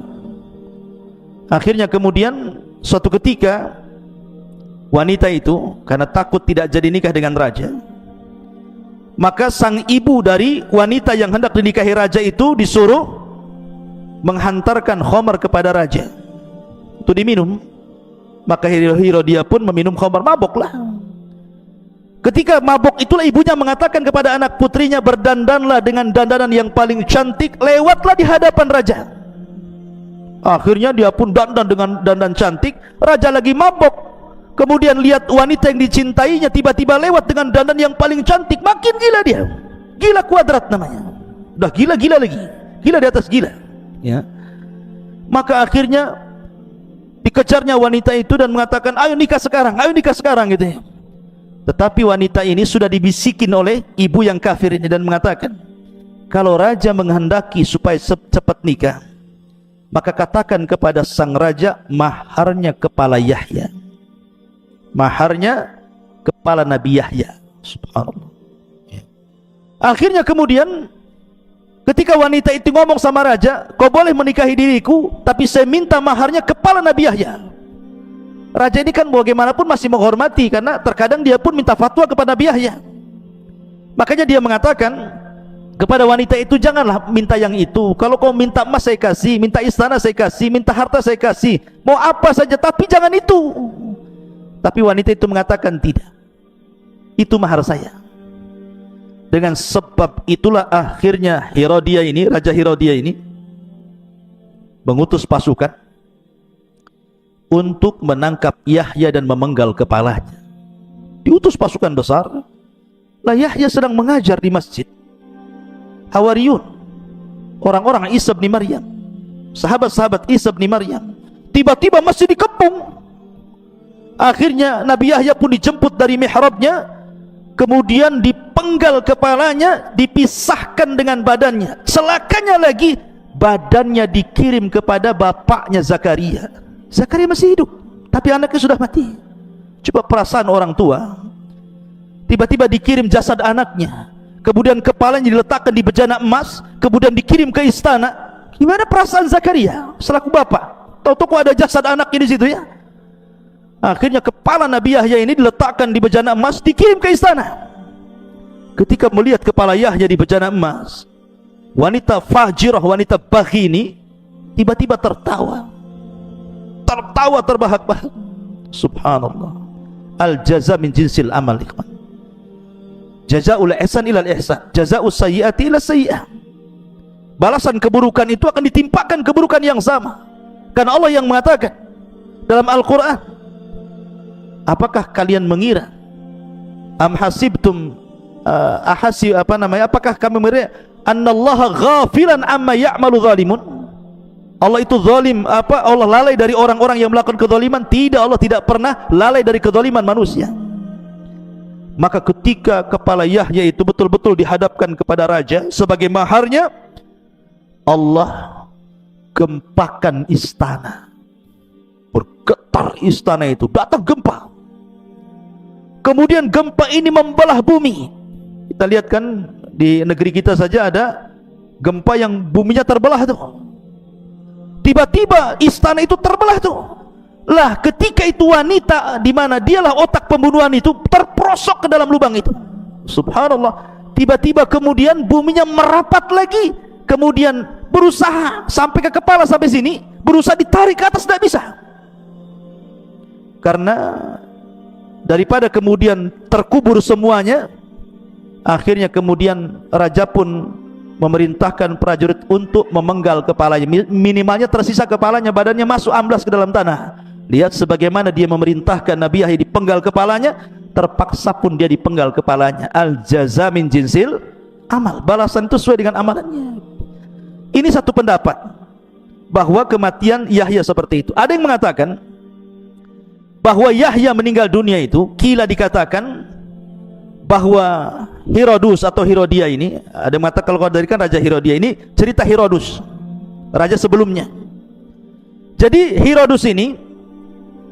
Akhirnya kemudian suatu ketika wanita itu karena takut tidak jadi nikah dengan raja, maka sang ibu dari wanita yang hendak dinikahi raja itu disuruh menghantarkan khamar kepada raja. Itu diminum. Maka Herodia pun meminum khamar, maboklah. Ketika mabok itulah ibunya mengatakan kepada anak putrinya, berdandanlah dengan dandanan yang paling cantik, lewatlah di hadapan raja. Akhirnya dia pun dandan dengan dandan cantik. Raja lagi mabok, kemudian lihat wanita yang dicintainya tiba-tiba lewat dengan dandan yang paling cantik. Makin gila dia. Gila kuadrat namanya. Udah gila-gila lagi. Gila di atas gila ya. Maka akhirnya dikejarnya wanita itu dan mengatakan, ayo nikah sekarang, ayo nikah sekarang gitu ya. Tetapi wanita ini sudah dibisikin oleh ibu yang kafir ini dan mengatakan, kalau raja menghendaki supaya cepat nikah, maka katakan kepada sang raja, maharnya kepala Yahya, maharnya kepala Nabi Yahya. Subhanallah ya. Akhirnya kemudian ketika wanita itu ngomong sama raja, kau boleh menikahi diriku, tapi saya minta maharnya kepala Nabi Yahya. Raja ini kan bagaimanapun masih menghormati, karena terkadang dia pun minta fatwa kepada Nabi Yahya. Makanya dia mengatakan kepada wanita itu, janganlah minta yang itu. Kalau kau minta emas saya kasih, minta istana saya kasih, minta harta saya kasih, mau apa saja, tapi jangan itu. Tapi wanita itu mengatakan, tidak, itu mahar saya. Dengan sebab itulah akhirnya Herodia ini, Raja Herodia ini mengutus pasukan untuk menangkap Yahya dan memenggal kepalanya. Diutus pasukan besar. Lah Yahya sedang mengajar di masjid. Hawariyun, orang-orang Isa bin Maryam, sahabat-sahabat Isa bin Maryam, tiba-tiba masjid dikepung. Akhirnya Nabi Yahya pun dijemput dari mihrabnya, kemudian dipenggal kepalanya, dipisahkan dengan badannya. Celakanya lagi, badannya dikirim kepada bapaknya Zakaria. Zakaria masih hidup, tapi anaknya sudah mati. Coba perasaan orang tua, tiba-tiba dikirim jasad anaknya, kemudian kepalanya diletakkan di bejana emas, kemudian dikirim ke istana. Gimana perasaan Zakaria selaku bapak? Tahu-tahu ada jasad anaknya di situ ya. Akhirnya kepala Nabi Yahya ini diletakkan di bejana emas, dikirim ke istana. Ketika melihat kepala Yahya di bejana emas, wanita fajirah, wanita baghi ini tiba-tiba tertawa terbahak-bahak. Subhanallah. Al jaza min jinsil amal. Jazaa'ul ihsan ilal ihsan, jazaa'us sayyi'ati ila sayyi'ah. Balasan keburukan itu akan ditimpakan keburukan yang sama. Karena Allah yang mengatakan dalam Al-Qur'an, apakah kalian mengira, am hasibtum apakah kami mengira annallaha ghafilan amma ya'malu zalimun? Allah itu zalim, Allah lalai dari orang-orang yang melakukan kezaliman? Tidak, Allah tidak pernah lalai dari kezaliman manusia. Maka ketika kepala Yahya itu betul-betul dihadapkan kepada raja sebagai maharnya, Allah gempakan istana. Bergetar istana itu, datang gempa. Kemudian gempa ini membelah bumi. Kita lihat kan di negeri kita saja ada gempa yang buminya terbelah tuh. Tiba-tiba istana itu terbelah tuh. Lah ketika itu wanita, di mana dialah otak pembunuhan itu, terperosok ke dalam lubang itu. Subhanallah. Tiba-tiba kemudian buminya merapat lagi, kemudian berusaha sampai ke kepala, sampai sini, berusaha ditarik ke atas, tidak bisa. Karena daripada kemudian terkubur semuanya, akhirnya kemudian raja pun memerintahkan prajurit untuk memenggal kepalanya, minimalnya tersisa kepalanya, badannya masuk amblas ke dalam tanah. Lihat sebagaimana dia memerintahkan Nabi Yahya dipenggal kepalanya, terpaksa pun dia dipenggal kepalanya. Al jaza min jinsil amal, balasan itu sesuai dengan amalannya. Ini satu pendapat bahwa kematian Yahya seperti itu. Ada yang mengatakan bahwa Yahya meninggal dunia itu, kila dikatakan bahwa Herodus atau Herodia ini, ada yang mengatakan kalau dari kan Raja Herodia ini cerita Herodus, raja sebelumnya. Jadi Herodus ini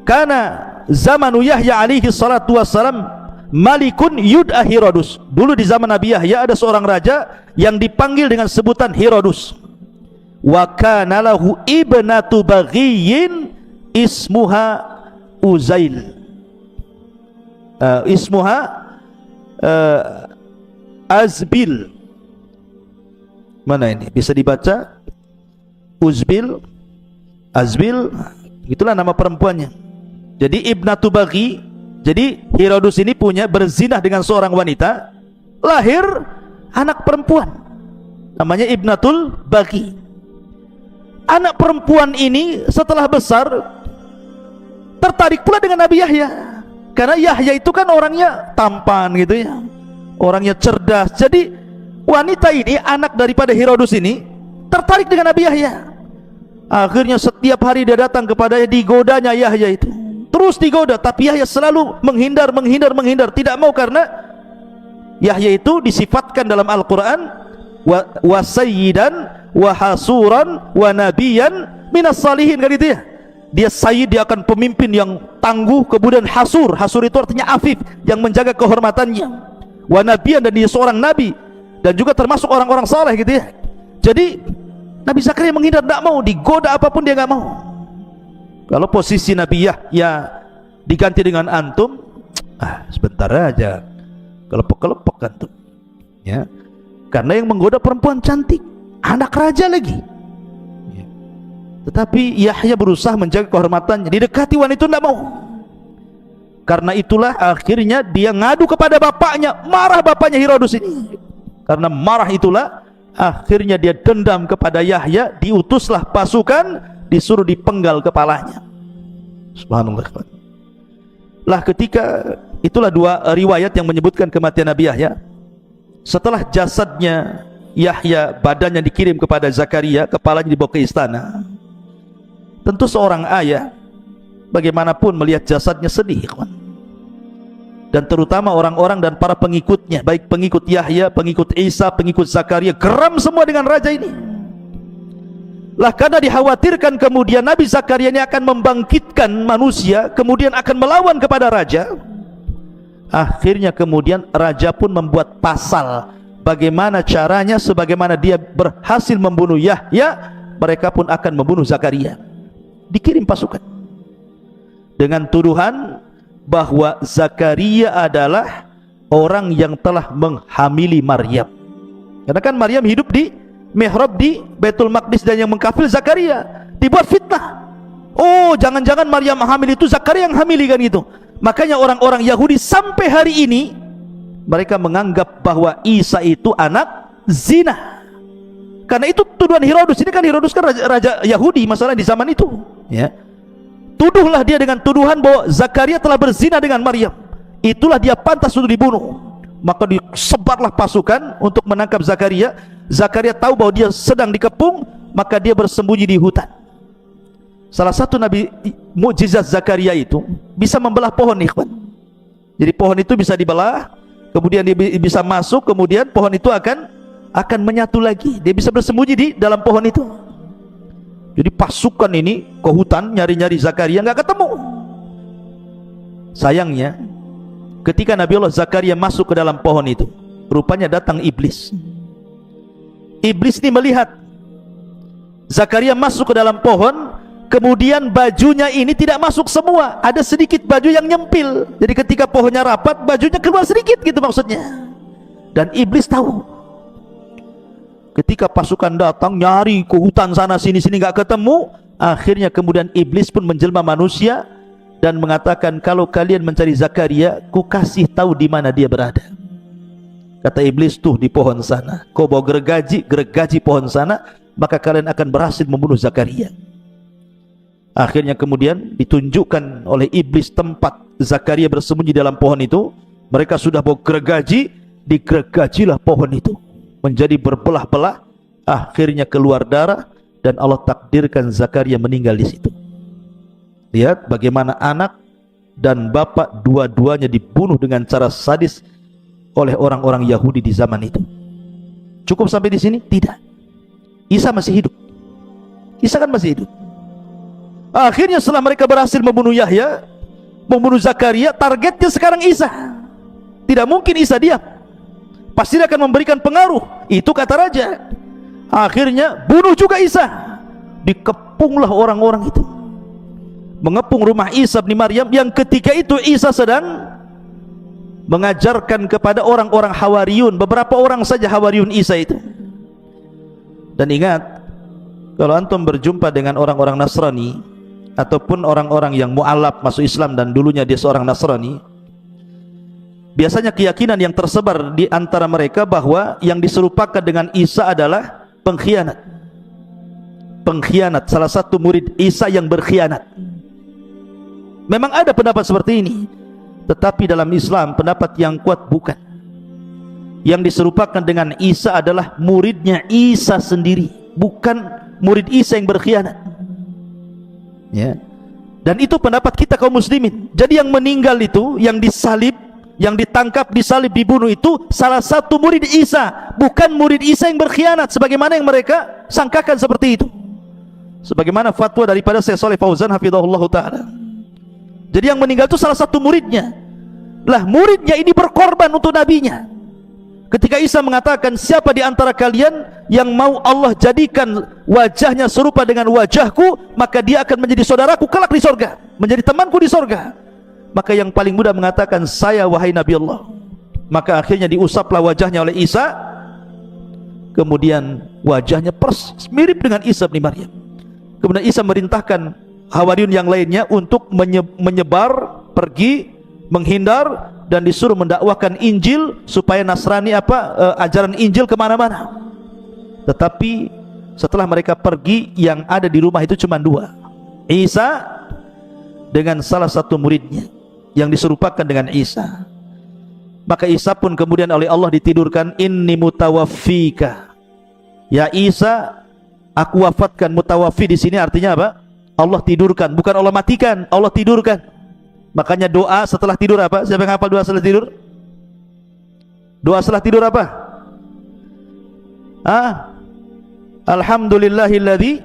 karena zamanu Yahya alaihi salatu wassalam malikun yud'a Herodus. Dulu di zaman Nabi Yahya ada seorang raja yang dipanggil dengan sebutan Herodus. Wa kana lahu ibnatu baghiyin ismuha Uzail. Ismuha Azbil. Mana ini? Bisa dibaca Uzbil, Azbil, itulah nama perempuannya. Jadi ibnatu baghi. Jadi Herodus ini punya berzinah dengan seorang wanita, lahir anak perempuan, namanya ibnatul baghi. Anak perempuan ini setelah besar tertarik pula dengan Nabi Yahya, karena Yahya itu kan orangnya tampan gitu ya, orangnya cerdas. Jadi wanita ini, anak daripada Herodus ini, tertarik dengan Nabi Yahya. Akhirnya setiap hari dia datang kepadanya, digodanya Yahya itu, terus digoda, tapi Yahya selalu menghindar, tidak mau, karena Yahya itu disifatkan dalam Al-Quran wa sayyidan wa hasuran wa nabiyan minas salihin, kan itu ya. Dia sayyid, dia akan pemimpin yang tangguh. Kemudian hasur, hasur itu artinya afif, yang menjaga kehormatannya. Wa nabiyan, dan dia seorang nabi, dan juga termasuk orang-orang saleh gitu ya. Jadi Nabi Zakaria menghindar, tidak mau, digoda apapun dia nggak mau. Kalau posisi Nabi Yahya diganti dengan antum, sebentar aja kelepek-kelepek antum ya, karena yang menggoda perempuan cantik, anak raja lagi. Tetapi Yahya berusaha menjaga kehormatannya, didekati wanita itu tidak mau. Karena itulah akhirnya dia ngadu kepada bapaknya, marah bapaknya Herodus ini. Karena marah itulah akhirnya dia dendam kepada Yahya, diutuslah pasukan, disuruh dipenggal kepalanya. Subhanallah. Lah ketika itulah dua riwayat yang menyebutkan kematian Nabi Yahya. Setelah jasadnya Yahya, badannya dikirim kepada Zakaria, kepalanya dibawa ke istana. Tentu seorang ayah bagaimanapun melihat jasadnya sedih, kawan. Dan terutama orang-orang dan para pengikutnya, baik pengikut Yahya, pengikut Isa, pengikut Zakaria, geram semua dengan raja ini. Lah karena dikhawatirkan kemudian Nabi Zakaria ini akan membangkitkan manusia, kemudian akan melawan kepada raja. Akhirnya kemudian raja pun membuat pasal bagaimana caranya, sebagaimana dia berhasil membunuh Yahya, mereka pun akan membunuh Zakaria. Dikirim pasukan dengan tuduhan bahwa Zakaria adalah orang yang telah menghamili Maryam. Karena kan Maryam hidup di mihrab di Baitul Maqdis, dan yang mengkafir Zakaria. Dibuat fitnah. Oh, jangan-jangan Maryam hamil itu Zakaria yang hamili, kan itu. Makanya orang-orang Yahudi sampai hari ini mereka menganggap bahwa Isa itu anak zina. Karena itu tuduhan Herodus. Ini kan Herodus kan raja Yahudi masalah di zaman itu ya. Tuduhlah dia dengan tuduhan bahwa Zakaria telah berzina dengan Maryam. Itulah dia pantas untuk dibunuh. Maka disebarlah pasukan untuk menangkap Zakaria. Zakaria tahu bahwa dia sedang dikepung, maka dia bersembunyi di hutan. Salah satu nabi mukjizat Zakaria itu bisa membelah pohon, ikhwan. Jadi pohon itu bisa dibelah, kemudian dia bisa masuk, kemudian pohon itu akan menyatu lagi. Dia bisa bersembunyi di dalam pohon itu. Jadi pasukan ini ke hutan nyari-nyari Zakaria, nggak ketemu. Sayangnya ketika Nabi Allah Zakaria masuk ke dalam pohon itu, rupanya datang iblis. Iblis ini melihat Zakaria masuk ke dalam pohon, kemudian bajunya ini tidak masuk semua, ada sedikit baju yang nyempil. Jadi ketika pohonnya rapat, bajunya keluar sedikit gitu maksudnya. Dan iblis tahu. Ketika pasukan datang nyari ke hutan sana sini nggak ketemu, akhirnya kemudian iblis pun menjelma manusia dan mengatakan, kalau kalian mencari Zakaria, ku kasih tahu di mana dia berada. Kata iblis, tuh di pohon sana, kau bawa gergaji pohon sana, maka kalian akan berhasil membunuh Zakaria. Akhirnya kemudian ditunjukkan oleh iblis tempat Zakaria bersembunyi dalam pohon itu. Mereka sudah bawa gergaji, digergajilah pohon itu menjadi berbelah-belah. Akhirnya keluar darah dan Allah takdirkan Zakaria meninggal di situ. Lihat bagaimana anak dan bapak dua-duanya dibunuh dengan cara sadis oleh orang-orang Yahudi di zaman itu. Cukup sampai di sini? Tidak. Isa masih hidup. Isa kan masih hidup. Akhirnya setelah mereka berhasil membunuh Yahya, membunuh Zakaria, targetnya sekarang Isa. Tidak mungkin Isa diam. Pasti akan memberikan pengaruh. Itu kata raja. Akhirnya bunuh juga Isa. Dikepunglah orang-orang itu, mengepung rumah Isa bin Maryam, yang ketika itu Isa sedang mengajarkan kepada orang-orang Hawariyun. Beberapa orang saja Hawariyun Isa itu. Dan ingat, kalau antum berjumpa dengan orang-orang Nasrani ataupun orang-orang yang mu'alaf masuk Islam dan dulunya dia seorang Nasrani, biasanya keyakinan yang tersebar di antara mereka bahwa yang diserupakan dengan Isa adalah pengkhianat. Pengkhianat, salah satu murid Isa yang berkhianat. Memang ada pendapat seperti ini, tetapi dalam Islam pendapat yang kuat bukan. Yang diserupakan dengan Isa adalah muridnya Isa sendiri, bukan murid Isa yang berkhianat. Ya. Dan itu pendapat kita kaum muslimin. Jadi yang meninggal itu, yang disalib, yang ditangkap, disalib, dibunuh itu salah satu murid Isa, bukan murid Isa yang berkhianat sebagaimana yang mereka sangkakan seperti itu. Sebagaimana fatwa daripada Syekh Shalih Fauzan hafizahullah taala. Jadi yang meninggal itu salah satu muridnya. Lah muridnya ini berkorban untuk nabinya. Ketika Isa mengatakan, siapa di antara kalian yang mau Allah jadikan wajahnya serupa dengan wajahku, maka dia akan menjadi saudaraku kelak di sorga, menjadi temanku di sorga. Maka yang paling mudah mengatakan, saya wahai Nabi Allah. Maka akhirnya diusaplah wajahnya oleh Isa. Kemudian wajahnya persis mirip dengan Isa bin Maryam. Kemudian Isa merintahkan Hawariyun yang lainnya untuk menyebar, pergi, menghindar, dan disuruh mendakwakan Injil supaya Nasrani ajaran Injil kemana-mana. Tetapi setelah mereka pergi, yang ada di rumah itu cuma dua, Isa dengan salah satu muridnya yang diserupakan dengan Isa. Maka Isa pun kemudian oleh Allah ditidurkan, inni mutawaffika, ya Isa, aku wafatkan. Mutawaffi di sini artinya apa? Allah tidurkan, bukan Allah matikan, Allah tidurkan. Makanya doa setelah tidur apa? Siapa yang hafal doa setelah tidur? Doa setelah tidur apa? Alhamdulillahilladzi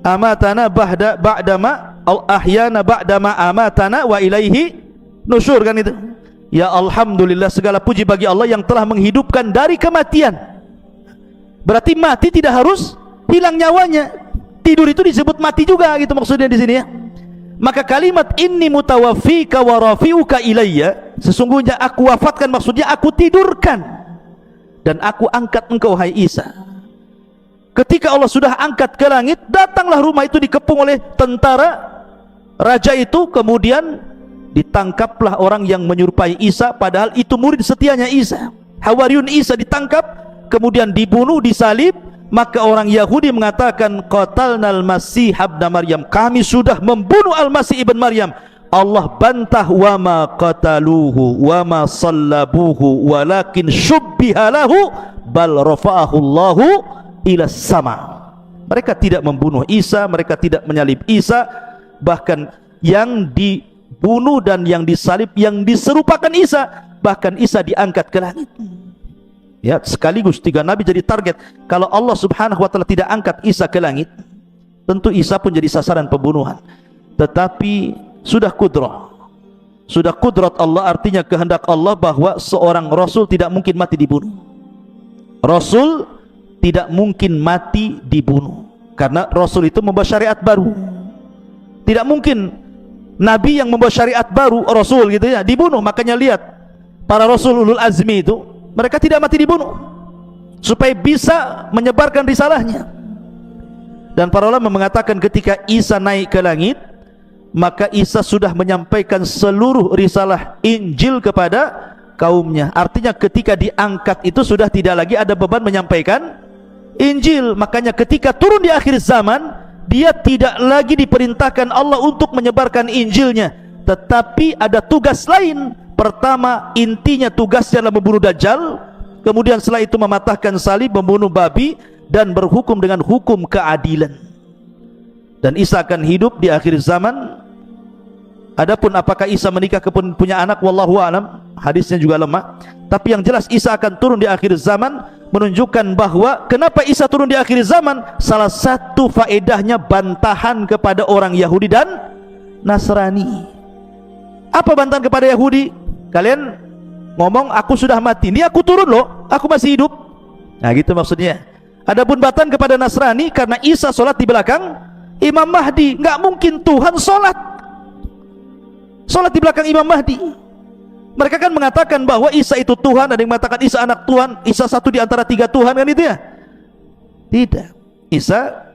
amatana ba'dama ahyana ba'dama amatana wa ilaihi nusyur, kan itu. Ya Alhamdulillah, segala puji bagi Allah yang telah menghidupkan dari kematian. Berarti mati tidak harus hilang nyawanya. Tidur itu disebut mati juga, gitu maksudnya di sini ya. Maka kalimat inni mutawaffika wa rafi'uka ilayya, sesungguhnya aku wafatkan, maksudnya aku tidurkan dan aku angkat engkau hai Isa. Ketika Allah sudah angkat ke langit, datanglah rumah itu dikepung oleh tentara raja itu. Kemudian ditangkaplah orang yang menyerupai Isa, padahal itu murid setianya Isa. Hawariyun Isa ditangkap, kemudian dibunuh, disalib. Maka orang Yahudi mengatakan, qatalnal masih ibn Maryam, kami sudah membunuh al-Masih ibn Maryam. Allah bantah, wa ma qataluhu wa ma sallabuhu walakin syubbiha lahu bal rafa'ahu Allahu ila sama. Mereka tidak membunuh Isa, mereka tidak menyalib Isa, bahkan yang dibunuh dan yang disalib, yang diserupakan Isa, bahkan Isa diangkat ke langit. Ya, sekaligus tiga nabi jadi target. Kalau Allah subhanahu wa ta'ala tidak angkat Isa ke langit, tentu Isa pun jadi sasaran pembunuhan. Tetapi sudah kudrah, sudah kudrat Allah, artinya kehendak Allah bahwa seorang Rasul tidak mungkin mati dibunuh. Rasul tidak mungkin mati dibunuh, karena Rasul itu membawa syariat baru. Tidak mungkin Nabi yang membawa syariat baru, Rasul gitu ya, dibunuh. Makanya lihat para Rasul ulul azmi itu, mereka tidak mati dibunuh supaya bisa menyebarkan risalahnya. Dan para ulama mengatakan ketika Isa naik ke langit, maka Isa sudah menyampaikan seluruh risalah Injil kepada kaumnya. Artinya ketika diangkat itu sudah tidak lagi ada beban menyampaikan Injil. Makanya ketika turun di akhir zaman, dia tidak lagi diperintahkan Allah untuk menyebarkan Injilnya, tetapi ada tugas lain. Pertama, intinya tugasnya adalah membunuh Dajjal. Kemudian setelah itu mematahkan salib, membunuh babi, dan berhukum dengan hukum keadilan. Dan Isa akan hidup di akhir zaman. Adapun apakah Isa menikah kemudian punya anak, wallahu a'lam, hadisnya juga lemah. Tapi yang jelas Isa akan turun di akhir zaman, menunjukkan bahwa kenapa Isa turun di akhir zaman. Salah satu faedahnya bantahan kepada orang Yahudi dan Nasrani. Apa bantahan kepada Yahudi? Kalian ngomong aku sudah mati, ini aku turun loh, aku masih hidup. Nah gitu maksudnya. Adapun bantahan kepada Nasrani, karena Isa sholat di belakang Imam Mahdi, nggak mungkin Tuhan sholat di belakang Imam Mahdi. Mereka kan mengatakan bahwa Isa itu Tuhan, ada yang mengatakan Isa anak Tuhan, Isa satu di antara 3 Tuhan, kan itu ya? Tidak. Isa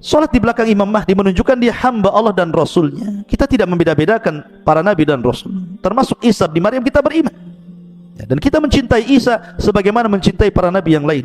sholat di belakang Imam Mahdi, menunjukkan dia hamba Allah dan Rasulnya. Kita tidak membeda-bedakan para nabi dan Rasul, termasuk Isa di Maryam kita beriman, dan kita mencintai Isa sebagaimana mencintai para nabi yang lain.